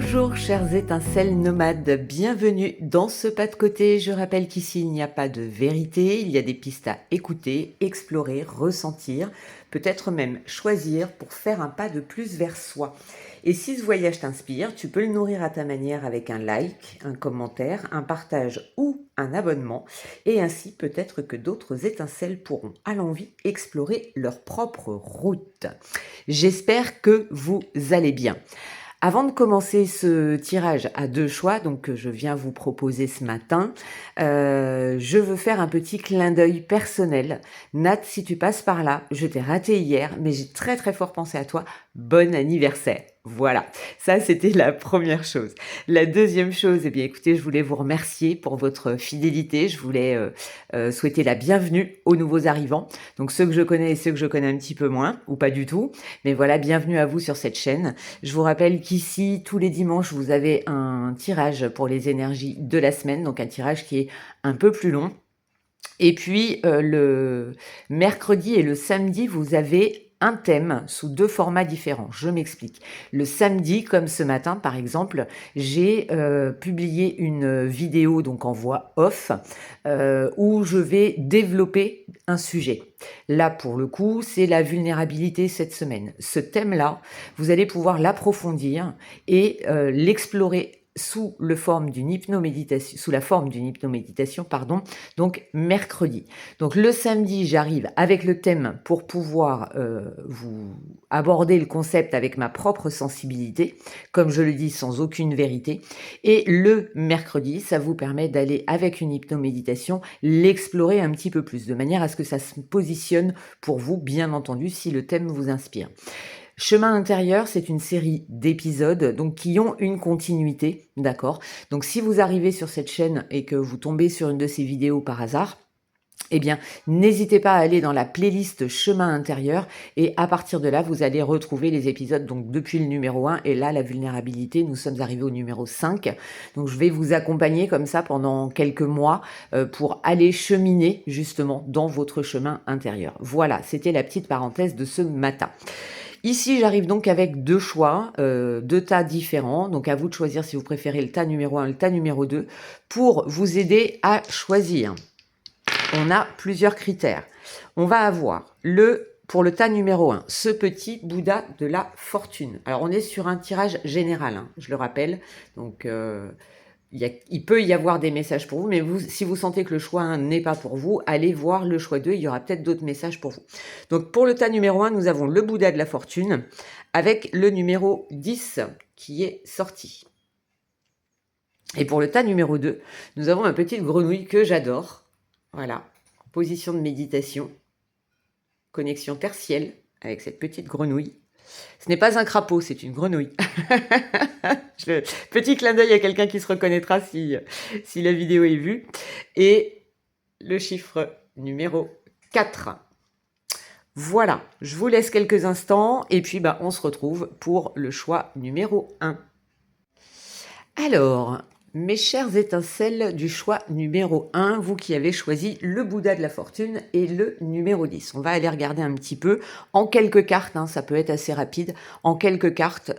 Bonjour chères étincelles nomades, bienvenue dans ce pas de côté. Je rappelle qu'ici il n'y a pas de vérité, il y a des pistes à écouter, explorer, ressentir, peut-être même choisir pour faire un pas de plus vers soi. Et si ce voyage t'inspire, tu peux le nourrir à ta manière avec un like, un commentaire, un partage ou un abonnement. Et ainsi peut-être que d'autres étincelles pourront à l'envi explorer leur propre route. J'espère que vous allez bien. Avant de commencer ce tirage à 2 choix, donc que je viens vous proposer ce matin, je veux faire un petit clin d'œil personnel. Nat, si tu passes par là, je t'ai raté hier, mais j'ai très très fort pensé à toi. Bon anniversaire. Voilà, ça c'était la première chose. La deuxième chose, eh bien écoutez, je voulais vous remercier pour votre fidélité. Je voulais souhaiter la bienvenue aux nouveaux arrivants. Donc ceux que je connais et ceux que je connais un petit peu moins, ou pas du tout. Mais voilà, bienvenue à vous sur cette chaîne. Je vous rappelle qu'ici, tous les dimanches, vous avez un tirage pour les énergies de la semaine, donc un tirage qui est un peu plus long. Et puis, le mercredi et le samedi, vous avez un thème sous 2 formats différents. Je m'explique. Le samedi, comme ce matin par exemple, j'ai publié une vidéo donc en voix off où je vais développer un sujet. Là, pour le coup, c'est la vulnérabilité cette semaine. Ce thème-là, vous allez pouvoir l'approfondir et l'explorer sous la forme d'une hypnoméditation, pardon, donc mercredi. Donc le samedi, j'arrive avec le thème pour pouvoir vous aborder le concept avec ma propre sensibilité, comme je le dis, sans aucune vérité. Et le mercredi, ça vous permet d'aller avec une hypnoméditation, l'explorer un petit peu plus, de manière à ce que ça se positionne pour vous, bien entendu, si le thème vous inspire. Chemin intérieur, c'est une série d'épisodes donc qui ont une continuité, d'accord? Donc si vous arrivez sur cette chaîne et que vous tombez sur une de ces vidéos par hasard, eh bien, n'hésitez pas à aller dans la playlist Chemin intérieur et à partir de là, vous allez retrouver les épisodes donc depuis le numéro 1 et là, la vulnérabilité, nous sommes arrivés au numéro 5. Donc, je vais vous accompagner comme ça pendant quelques mois pour aller cheminer justement dans votre chemin intérieur. Voilà, c'était la petite parenthèse de ce matin. Ici, j'arrive donc avec 2 choix, 2 tas différents. Donc, à vous de choisir si vous préférez le tas numéro 1, le tas numéro 2, pour vous aider à choisir. On a plusieurs critères. On va avoir pour le tas numéro 1, ce petit Bouddha de la fortune. Alors, on est sur un tirage général, hein, je le rappelle. Donc, il peut y avoir des messages pour vous, mais si vous sentez que le choix 1 n'est pas pour vous, allez voir le choix 2, il y aura peut-être d'autres messages pour vous. Donc, pour le tas numéro 1, nous avons le Bouddha de la fortune avec le numéro 10 qui est sorti. Et pour le tas numéro 2, nous avons un petit grenouille que j'adore. Voilà, position de méditation, connexion tertielle avec cette petite grenouille. Ce n'est pas un crapaud, c'est une grenouille. Petit clin d'œil à quelqu'un qui se reconnaîtra si la vidéo est vue. Et le chiffre numéro 4. Voilà, je vous laisse quelques instants et puis on se retrouve pour le choix numéro 1. Alors, mes chères étincelles du choix numéro 1, vous qui avez choisi le Bouddha de la fortune et le numéro 10. On va aller regarder un petit peu en quelques cartes, hein, ça peut être assez rapide, en quelques cartes,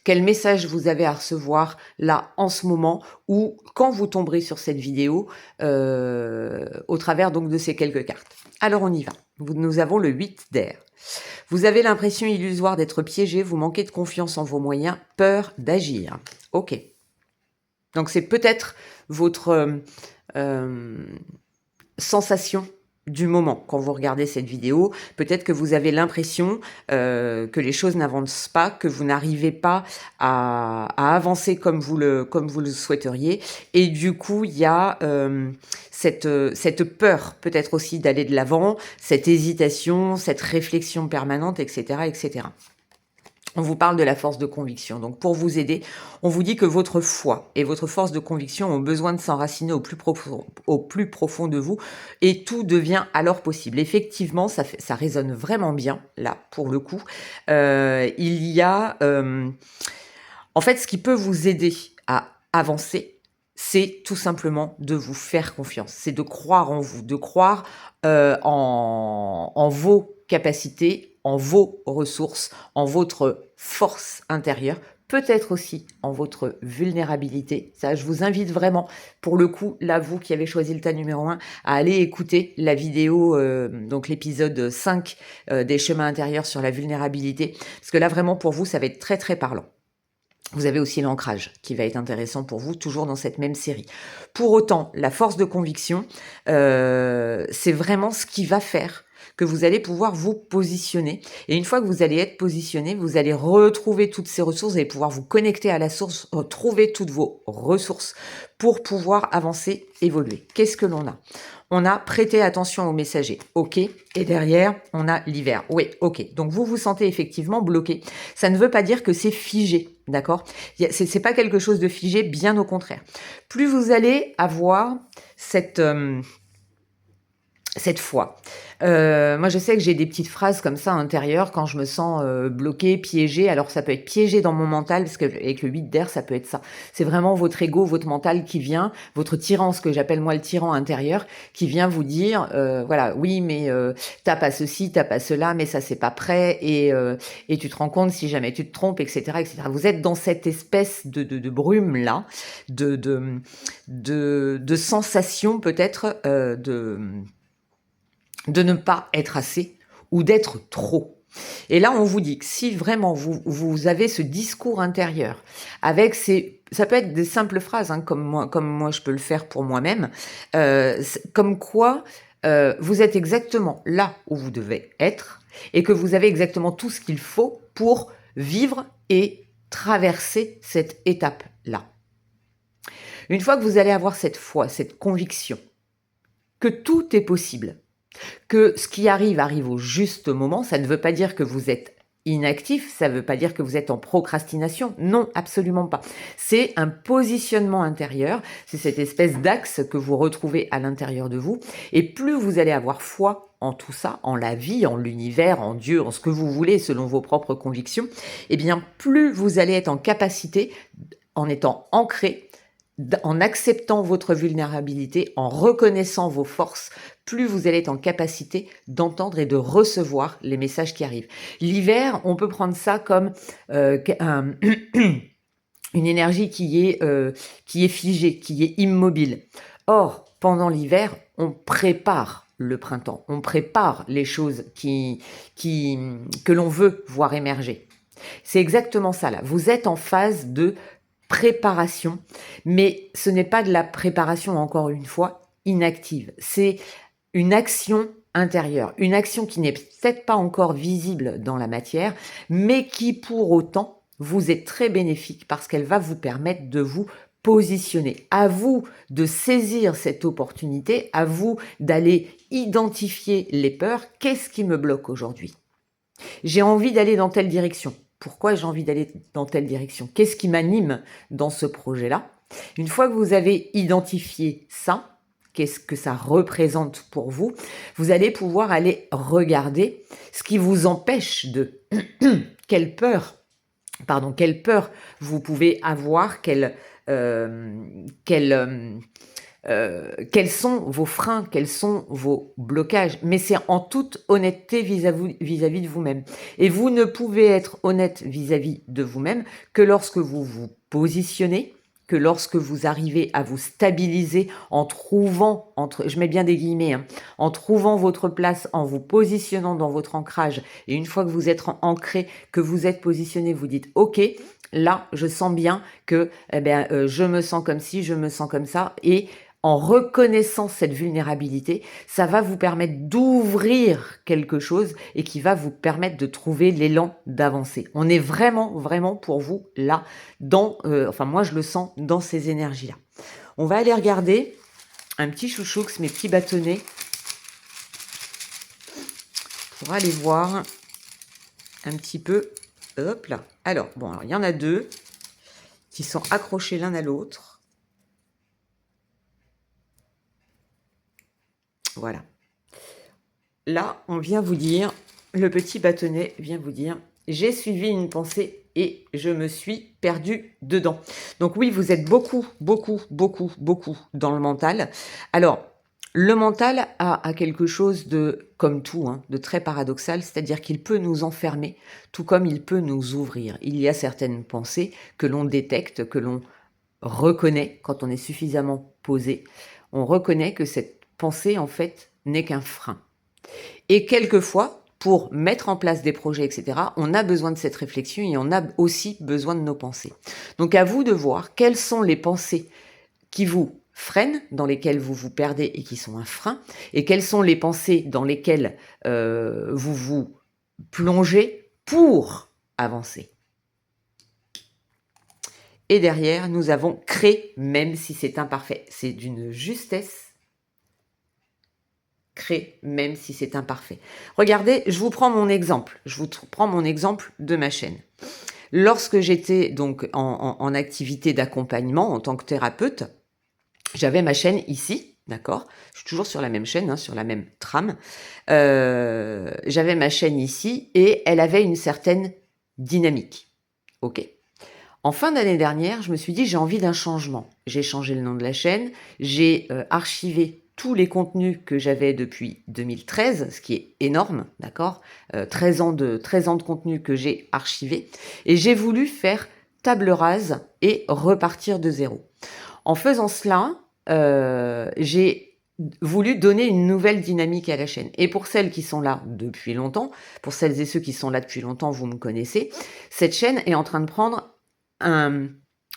quel message vous avez à recevoir là en ce moment ou quand vous tomberez sur cette vidéo au travers donc de ces quelques cartes. Alors on y va. Nous avons le 8 d'air. Vous avez l'impression illusoire d'être piégé, vous manquez de confiance en vos moyens, peur d'agir. Ok. Donc c'est peut-être votre sensation du moment quand vous regardez cette vidéo. Peut-être que vous avez l'impression que les choses n'avancent pas, que vous n'arrivez pas à avancer comme vous le souhaiteriez. Et du coup, il y a cette peur peut-être aussi d'aller de l'avant, cette hésitation, cette réflexion permanente, etc., etc. On vous parle de la force de conviction. Donc, pour vous aider, on vous dit que votre foi et votre force de conviction ont besoin de s'enraciner au plus profond de vous et tout devient alors possible. Effectivement, ça résonne vraiment bien, là, pour le coup. Il y a... en fait, ce qui peut vous aider à avancer, c'est tout simplement de vous faire confiance. C'est de croire en vous, de croire en vos capacités, en vos ressources, en votre force intérieure peut-être aussi en votre vulnérabilité. Ça, je vous invite vraiment, pour le coup, là, vous qui avez choisi le tas numéro 1, à aller écouter la vidéo, donc l'épisode 5 des chemins intérieurs sur la vulnérabilité. Parce que là, vraiment, pour vous, ça va être très, très parlant. Vous avez aussi l'ancrage qui va être intéressant pour vous, toujours dans cette même série. Pour autant, la force de conviction, c'est vraiment ce qui va faire que vous allez pouvoir vous positionner. Et une fois que vous allez être positionné, vous allez retrouver toutes ces ressources, vous allez pouvoir vous connecter à la source, retrouver toutes vos ressources pour pouvoir avancer, évoluer. Qu'est-ce que l'on a? On a prêté attention aux messagers, ok, et derrière, on a l'hiver, oui, ok. Donc vous vous sentez effectivement bloqué. Ça ne veut pas dire que c'est figé, d'accord? C'est pas quelque chose de figé, bien au contraire. Plus vous allez avoir cette foi. Moi, je sais que j'ai des petites phrases comme ça intérieures quand je me sens bloquée, piégée. Alors, ça peut être piégé dans mon mental, parce que avec le 8 d'air, ça peut être ça. C'est vraiment votre ego, votre mental qui vient, votre tyran, ce que j'appelle moi le tyran intérieur, qui vient vous dire, voilà, oui, mais t'as pas ceci, t'as pas cela, mais ça, c'est pas prêt, et tu te rends compte si jamais tu te trompes, etc., etc. Vous êtes dans cette espèce de brume-là, de sensation peut-être de ne pas être assez ou d'être trop. Et là, on vous dit que si vraiment vous avez ce discours intérieur avec ça peut être des simples phrases, hein, comme moi je peux le faire pour moi-même, comme quoi vous êtes exactement là où vous devez être et que vous avez exactement tout ce qu'il faut pour vivre et traverser cette étape-là. Une fois que vous allez avoir cette foi, cette conviction que tout est possible, que ce qui arrive au juste moment, ça ne veut pas dire que vous êtes inactif, ça ne veut pas dire que vous êtes en procrastination, non, absolument pas. C'est un positionnement intérieur, c'est cette espèce d'axe que vous retrouvez à l'intérieur de vous, et plus vous allez avoir foi en tout ça, en la vie, en l'univers, en Dieu, en ce que vous voulez selon vos propres convictions, eh bien plus vous allez être en capacité, en étant ancré, en acceptant votre vulnérabilité, en reconnaissant vos forces, plus vous allez être en capacité d'entendre et de recevoir les messages qui arrivent. L'hiver, on peut prendre ça comme une énergie qui est figée, qui est immobile. Or, pendant l'hiver, on prépare le printemps, on prépare les choses que l'on veut voir émerger. C'est exactement ça là. Vous êtes en phase de préparation, mais ce n'est pas de la préparation, encore une fois, inactive. C'est une action intérieure, une action qui n'est peut-être pas encore visible dans la matière, mais qui pour autant vous est très bénéfique parce qu'elle va vous permettre de vous positionner. À vous de saisir cette opportunité, à vous d'aller identifier les peurs. Qu'est-ce qui me bloque aujourd'hui? J'ai envie d'aller dans telle direction. Pourquoi j'ai envie d'aller dans telle direction? Qu'est-ce qui m'anime dans ce projet-là? Une fois que vous avez identifié ça, qu'est-ce que ça représente pour vous, vous allez pouvoir aller regarder ce qui vous empêche de... quelle peur vous pouvez avoir, quels sont vos freins, quels sont vos blocages, mais c'est en toute honnêteté vis-à-vis de vous-même. Et vous ne pouvez être honnête vis-à-vis de vous-même que lorsque vous vous positionnez, que lorsque vous arrivez à vous stabiliser en trouvant, je mets bien des guillemets, hein, en trouvant votre place, en vous positionnant dans votre ancrage, et une fois que vous êtes ancré, que vous êtes positionné, vous dites « Ok, là, je sens bien que je me sens comme ci, je me sens comme ça », et en reconnaissant cette vulnérabilité, ça va vous permettre d'ouvrir quelque chose et qui va vous permettre de trouver l'élan d'avancer. On est vraiment, vraiment pour vous là, moi je le sens dans ces énergies-là. On va aller regarder un petit chouchoux, mes petits bâtonnets, pour aller voir un petit peu. Hop là. Alors, il y en a deux qui sont accrochés l'un à l'autre. Voilà. Là, on vient vous dire, le petit bâtonnet vient vous dire, j'ai suivi une pensée et je me suis perdu dedans. Donc oui, vous êtes beaucoup dans le mental. Alors, Le mental a quelque chose de, comme tout, hein, de très paradoxal, c'est-à-dire qu'il peut nous enfermer, tout comme il peut nous ouvrir. Il y a certaines pensées que l'on détecte, que l'on reconnaît quand on est suffisamment posé. On reconnaît que cette pensée, en fait, n'est qu'un frein. Et quelquefois, pour mettre en place des projets, etc., on a besoin de cette réflexion et on a aussi besoin de nos pensées. Donc à vous de voir quelles sont les pensées qui vous freinent, dans lesquelles vous vous perdez et qui sont un frein, et quelles sont les pensées dans lesquelles vous vous plongez pour avancer. Et derrière, nous avons créé, même si c'est imparfait. C'est d'une justesse. Créer, même si c'est imparfait. Regardez, je vous prends mon exemple. Je vous prends mon exemple de ma chaîne. Lorsque j'étais donc en activité d'accompagnement en tant que thérapeute, j'avais ma chaîne ici, d'accord? Je suis toujours sur la même chaîne, hein, sur la même trame. J'avais ma chaîne ici et elle avait une certaine dynamique. Ok. En fin d'année dernière, je me suis dit j'ai envie d'un changement. J'ai changé le nom de la chaîne, j'ai archivé tous les contenus que j'avais depuis 2013, ce qui est énorme, d'accord, 13 ans de contenu que j'ai archivé, et j'ai voulu faire table rase et repartir de zéro. En faisant cela, j'ai voulu donner une nouvelle dynamique à la chaîne. Et pour celles qui sont là depuis longtemps, pour celles et ceux qui sont là depuis longtemps, vous me connaissez, cette chaîne est en train de prendre un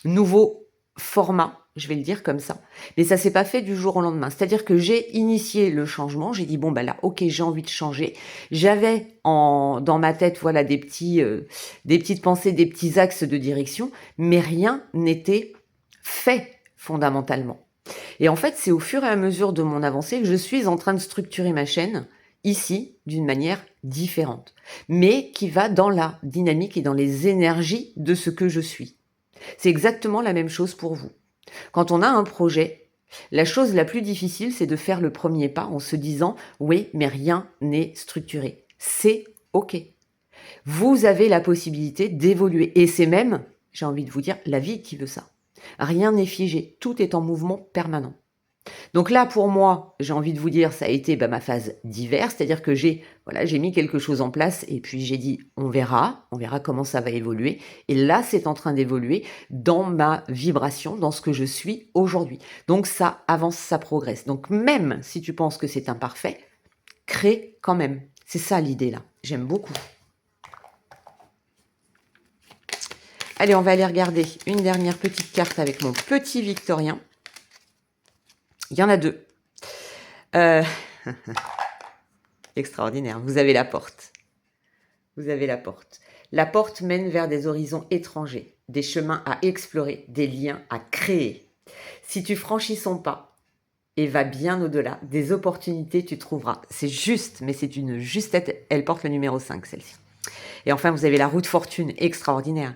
nouveau format, je vais le dire comme ça. Mais ça s'est pas fait du jour au lendemain. C'est-à-dire que j'ai initié le changement. J'ai dit bon bah là, ok, j'ai envie de changer. J'avais dans ma tête voilà des petites pensées, des petits axes de direction, mais rien n'était fait fondamentalement. Et en fait, c'est au fur et à mesure de mon avancée que je suis en train de structurer ma chaîne ici d'une manière différente, mais qui va dans la dynamique et dans les énergies de ce que je suis. C'est exactement la même chose pour vous. Quand on a un projet, la chose la plus difficile, c'est de faire le premier pas en se disant « oui, mais rien n'est structuré ». C'est OK. Vous avez la possibilité d'évoluer. Et c'est même, j'ai envie de vous dire, la vie qui veut ça. Rien n'est figé, tout est en mouvement permanent. Donc là, pour moi, j'ai envie de vous dire, ça a été ma phase d'hiver, c'est-à-dire que j'ai mis quelque chose en place et puis j'ai dit, on verra comment ça va évoluer. Et là, c'est en train d'évoluer dans ma vibration, dans ce que je suis aujourd'hui. Donc ça avance, ça progresse. Donc même si tu penses que c'est imparfait, crée quand même. C'est ça l'idée là. J'aime beaucoup. Allez, on va aller regarder une dernière petite carte avec mon petit Victorien. Il y en a deux. Extraordinaire. Vous avez la porte. Vous avez la porte. La porte mène vers des horizons étrangers, des chemins à explorer, des liens à créer. Si tu franchis son pas et vas bien au-delà, des opportunités tu trouveras. C'est juste, mais c'est une justesse. Elle porte le numéro 5, celle-ci. Et enfin, vous avez la roue de fortune, extraordinaire.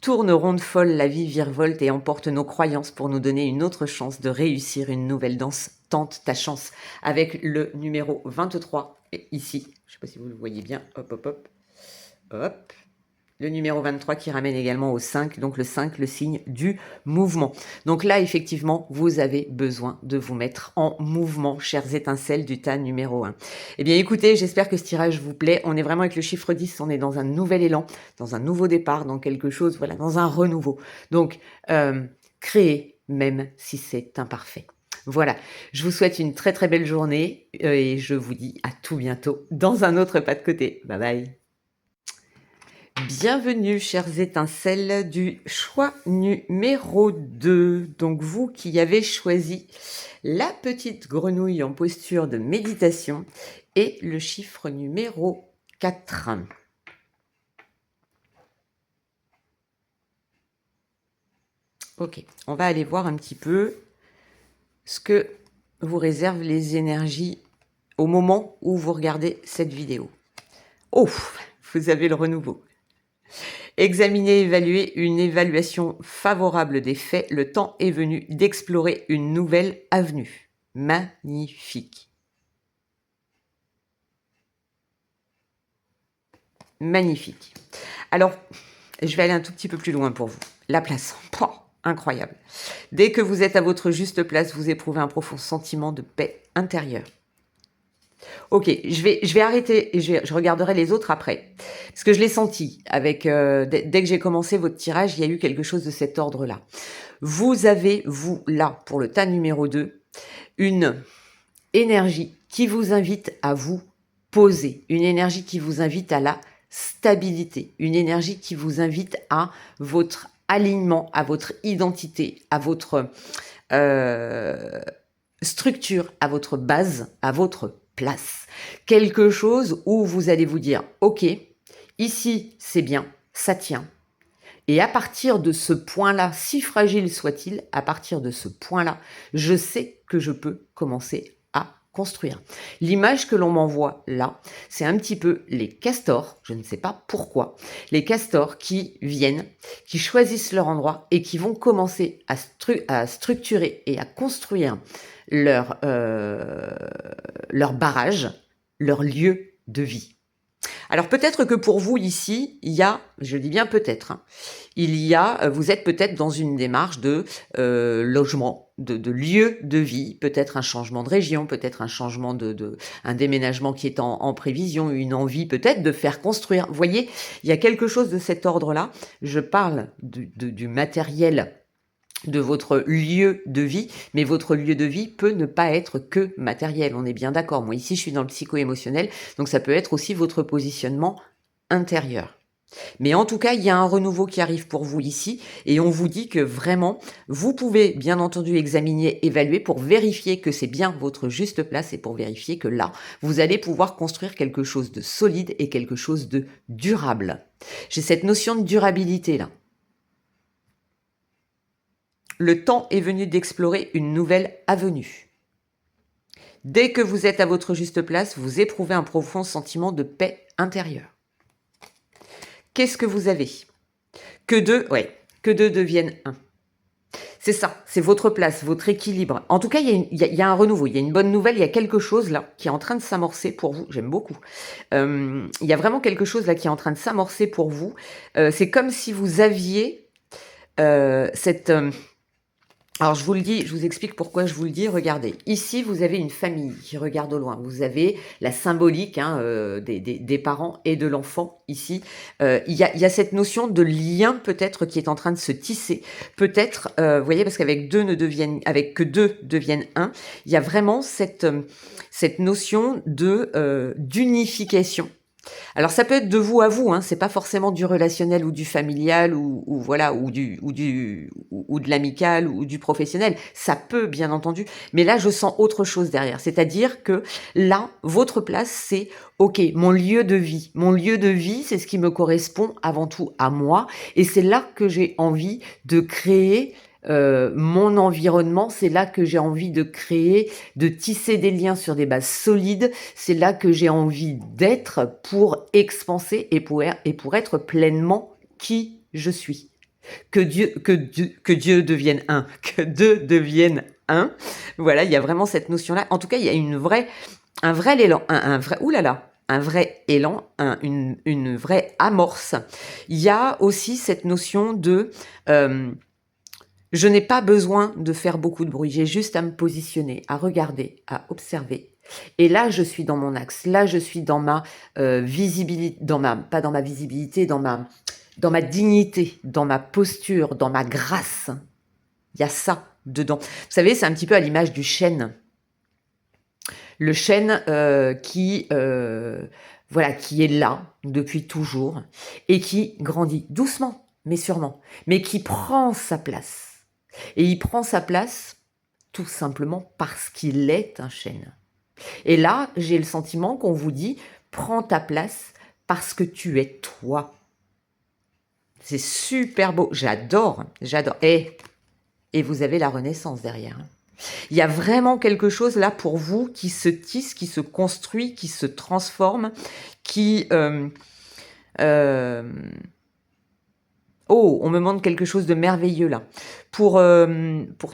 Tourne ronde folle, la vie virevolte et emporte nos croyances pour nous donner une autre chance de réussir une nouvelle danse. Tente ta chance avec le numéro 23, ici. Je ne sais pas si vous le voyez bien. Hop, hop, hop. Hop. Le numéro 23 qui ramène également au 5, donc le 5, le signe du mouvement. Donc là, effectivement, vous avez besoin de vous mettre en mouvement, chères étincelles du tas numéro 1. Eh bien, écoutez, j'espère que ce tirage vous plaît. On est vraiment avec le chiffre 10, on est dans un nouvel élan, dans un nouveau départ, dans quelque chose, voilà, dans un renouveau. Donc, créez, même si c'est imparfait. Voilà, je vous souhaite une très très belle journée et je vous dis à tout bientôt dans un autre pas de côté. Bye bye. Bienvenue, chères étincelles du choix numéro 2. Donc, vous qui avez choisi la petite grenouille en posture de méditation et le chiffre numéro 4. Ok, on va aller voir un petit peu ce que vous réservent les énergies au moment où vous regardez cette vidéo. Oh, vous avez le renouveau. Examiner, évaluer une évaluation favorable des faits. Le temps est venu d'explorer une nouvelle avenue. Magnifique. Magnifique. Alors, je vais aller un tout petit peu plus loin pour vous. La place. Oh, incroyable. Dès que vous êtes à votre juste place, vous éprouvez un profond sentiment de paix intérieur. Ok, je vais arrêter et je regarderai les autres après. Parce que je l'ai senti avec dès que j'ai commencé votre tirage, il y a eu quelque chose de cet ordre-là. Vous avez, vous, là, pour le tas numéro 2, une énergie qui vous invite à vous poser, une énergie qui vous invite à la stabilité, une énergie qui vous invite à votre alignement, à votre identité, à votre structure, à votre base, à votre place. Quelque chose où vous allez vous dire, ok, ici c'est bien, ça tient. Et à partir de ce point-là, si fragile soit-il, à partir de ce point-là, je sais que je peux commencer à construire. L'image que l'on m'envoie là, c'est un petit peu les castors, je ne sais pas pourquoi, les castors qui viennent, qui choisissent leur endroit et qui vont commencer à structurer et à construire leur barrage, leur lieu de vie. Alors peut-être que pour vous ici, il y a, je dis bien peut-être, hein, vous êtes peut-être dans une démarche de logement, de lieu de vie, peut-être un changement de région, peut-être un changement un déménagement qui est en prévision, une envie peut-être de faire construire. Vous voyez, il y a quelque chose de cet ordre-là. Je parle du matériel de votre lieu de vie, mais votre lieu de vie peut ne pas être que matériel, on est bien d'accord. Moi ici je suis dans le psycho-émotionnel, donc ça peut être aussi votre positionnement intérieur. Mais en tout cas, il y a un renouveau qui arrive pour vous ici et on vous dit que vraiment, vous pouvez bien entendu examiner, évaluer pour vérifier que c'est bien votre juste place et pour vérifier que là, vous allez pouvoir construire quelque chose de solide et quelque chose de durable. J'ai cette notion de durabilité là. Le temps est venu d'explorer une nouvelle avenue. Dès que vous êtes à votre juste place, vous éprouvez un profond sentiment de paix intérieure. Qu'est-ce que vous avez? Que deux deviennent un. C'est ça, c'est votre place, votre équilibre. En tout cas, il y a un renouveau, il y a une bonne nouvelle, il y a quelque chose là qui est en train de s'amorcer pour vous. J'aime beaucoup. Il y a vraiment quelque chose là qui est en train de s'amorcer pour vous. C'est comme si vous aviez cette... Alors je vous le dis, je vous explique pourquoi je vous le dis. Regardez, ici vous avez une famille qui regarde au loin. Vous avez la symbolique des parents et de l'enfant ici. Il y a cette notion de lien peut-être qui est en train de se tisser. Peut-être, vous voyez, parce qu'avec que deux deviennent un. Il y a vraiment cette notion de d'unification. Alors ça peut être de vous à vous, hein, c'est pas forcément du relationnel ou du familial ou voilà ou de l'amical ou du professionnel. Ça peut bien entendu, mais là je sens autre chose derrière. C'est-à-dire que là votre place c'est ok, mon lieu de vie. Mon lieu de vie c'est ce qui me correspond avant tout à moi et c'est là que j'ai envie de créer mon environnement, c'est là que j'ai envie de créer, de tisser des liens sur des bases solides, c'est là que j'ai envie d'être pour expanser et pour être pleinement qui je suis. Que Dieu devienne un, que deux deviennent un. Voilà, il y a vraiment cette notion-là. En tout cas, il y a un vrai élan, un vrai élan, une vraie amorce. Il y a aussi cette notion de je n'ai pas besoin de faire beaucoup de bruit, j'ai juste à me positionner, à regarder, à observer. Et là, je suis dans mon axe, là, je suis dans ma visibilité, pas dans ma visibilité, dans ma dignité, dans ma posture, dans ma grâce. Il y a ça dedans. Vous savez, c'est un petit peu à l'image du chêne. Le chêne qui est là depuis toujours et qui grandit doucement, mais sûrement, mais qui prend sa place. Et il prend sa place tout simplement parce qu'il est un chêne. Et là, j'ai le sentiment qu'on vous dit, prends ta place parce que tu es toi. C'est super beau, j'adore. Et vous avez la renaissance derrière. Il y a vraiment quelque chose là pour vous qui se tisse, qui se construit, qui se transforme, qui... Oh, on me demande quelque chose de merveilleux là. Pour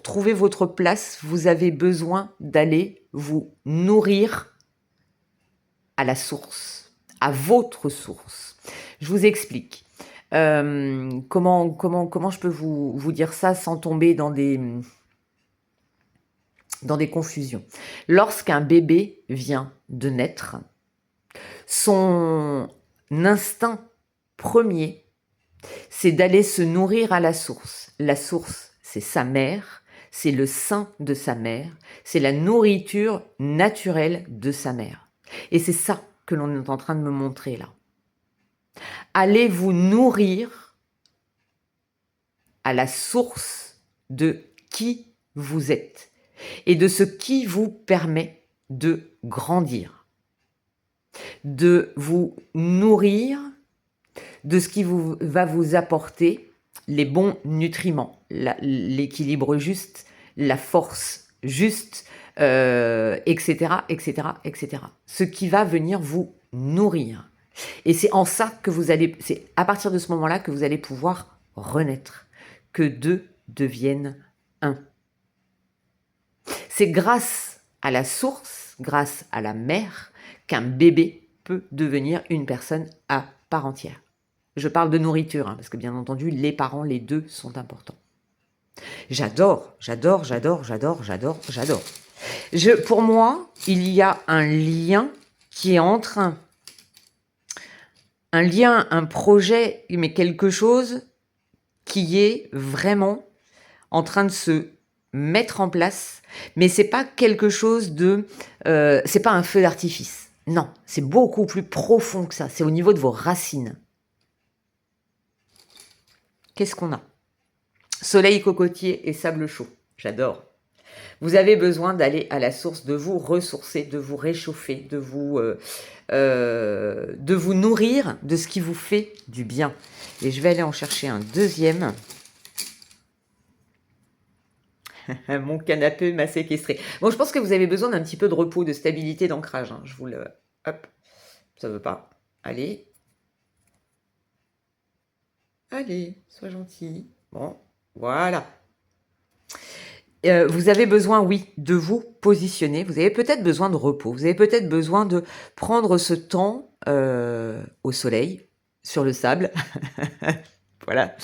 trouver votre place, vous avez besoin d'aller vous nourrir à la source, à votre source. Je vous explique. Comment je peux vous dire ça sans tomber dans dans des confusions. Lorsqu'un bébé vient de naître, son instinct premier, c'est d'aller se nourrir à la source. La source, c'est sa mère, c'est le sein de sa mère, c'est la nourriture naturelle de sa mère. Et c'est ça que l'on est en train de me montrer là. Allez vous nourrir à la source de qui vous êtes et de ce qui vous permet de grandir, de vous nourrir de ce qui va vous apporter les bons nutriments, l'équilibre juste, la force juste, etc., etc., etc. Ce qui va venir vous nourrir. Et c'est en ça que vous allez, c'est à partir de ce moment-là que vous allez pouvoir renaître, que deux deviennent un. C'est grâce à la source, grâce à la mère, qu'un bébé peut devenir une personne à part entière. Je parle de nourriture, parce que bien entendu, les parents, les deux sont importants. J'adore. Pour moi, il y a un lien qui est entre un projet, mais quelque chose qui est vraiment en train de se mettre en place, mais c'est pas quelque chose de... c'est pas un feu d'artifice. Non, c'est beaucoup plus profond que ça. C'est au niveau de vos racines. Qu'est-ce qu'on a? Soleil, cocotier et sable chaud. J'adore. Vous avez besoin d'aller à la source, de vous ressourcer, de vous réchauffer, de vous nourrir de ce qui vous fait du bien. Et je vais aller en chercher un deuxième. Mon canapé m'a séquestré. Bon, je pense que vous avez besoin d'un petit peu de repos, de stabilité, d'ancrage. Je vous le... Hop, ça veut pas. Allez. Allez, sois gentil. Bon, voilà. Vous avez besoin, oui, de vous positionner. Vous avez peut-être besoin de repos. Vous avez peut-être besoin de prendre ce temps au soleil, sur le sable. Voilà.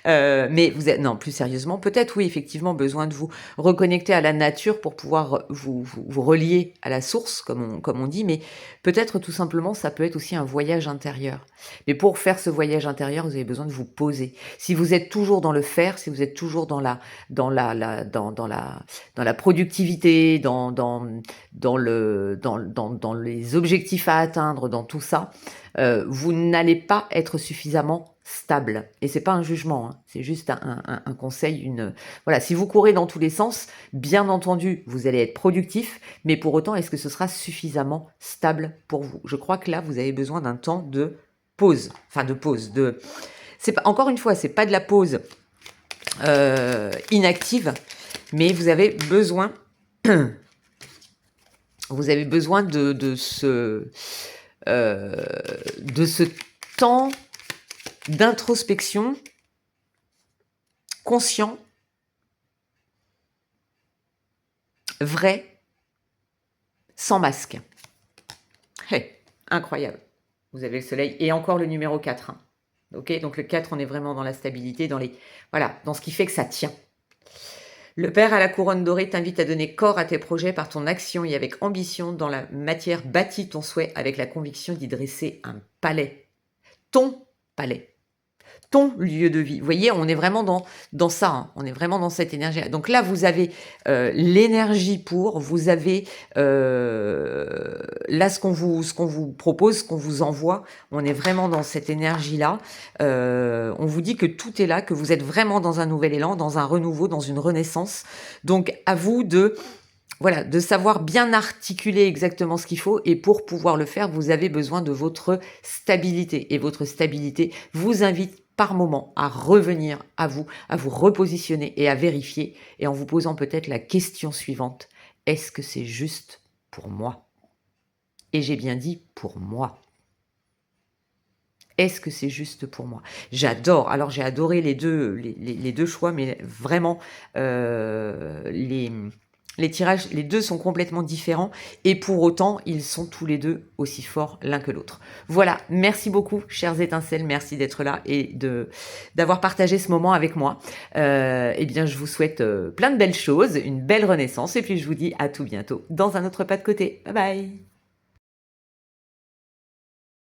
Mais vous êtes, non, plus sérieusement, peut-être, oui, effectivement, besoin de vous reconnecter à la nature pour pouvoir vous relier à la source, comme on dit, mais peut-être tout simplement, ça peut être aussi un voyage intérieur. Mais pour faire ce voyage intérieur, vous avez besoin de vous poser. Si vous êtes toujours dans le faire, si vous êtes toujours dans la productivité, dans les objectifs à atteindre, dans tout ça, vous n'allez pas être suffisamment stable. Et c'est pas un jugement, hein. C'est juste un conseil, voilà, si vous courez dans tous les sens, bien entendu, vous allez être productif, mais pour autant, est-ce que ce sera suffisamment stable pour vous? Je crois que là, vous avez besoin d'un temps de pause. Enfin, c'est pas, encore une fois, c'est pas de la pause inactive, mais vous avez besoin de ce temps d'introspection conscient, vrai, sans masque. Hey, incroyable. Vous avez le soleil et encore le numéro 4. Hein. Ok, donc le 4, on est vraiment dans la stabilité, dans ce qui fait que ça tient. Le Père à la couronne dorée t'invite à donner corps à tes projets par ton action et avec ambition dans la matière. Bâtis ton souhait avec la conviction d'y dresser un palais. Ton palais. Ton lieu de vie. Vous voyez, on est vraiment dans ça, hein. On est vraiment dans cette énergie. Donc là, vous avez l'énergie pour, vous avez là ce qu'on vous propose, ce qu'on vous envoie, on est vraiment dans cette énergie-là. On vous dit que tout est là, que vous êtes vraiment dans un nouvel élan, dans un renouveau, dans une renaissance. Donc à vous de savoir bien articuler exactement ce qu'il faut. Et pour pouvoir le faire, vous avez besoin de votre stabilité. Et votre stabilité vous invite par moment à revenir à vous repositionner et à vérifier. Et en vous posant peut-être la question suivante. Est-ce que c'est juste pour moi? Et j'ai bien dit pour moi. Est-ce que c'est juste pour moi? J'adore. Alors j'ai adoré les deux choix, mais vraiment Les tirages, les 2 sont complètement différents et pour autant, ils sont tous les 2 aussi forts l'un que l'autre. Voilà, merci beaucoup chères étincelles, merci d'être là et d'avoir partagé ce moment avec moi. Eh bien, je vous souhaite, plein de belles choses, une belle renaissance et puis je vous dis à tout bientôt dans un autre pas de côté. Bye bye.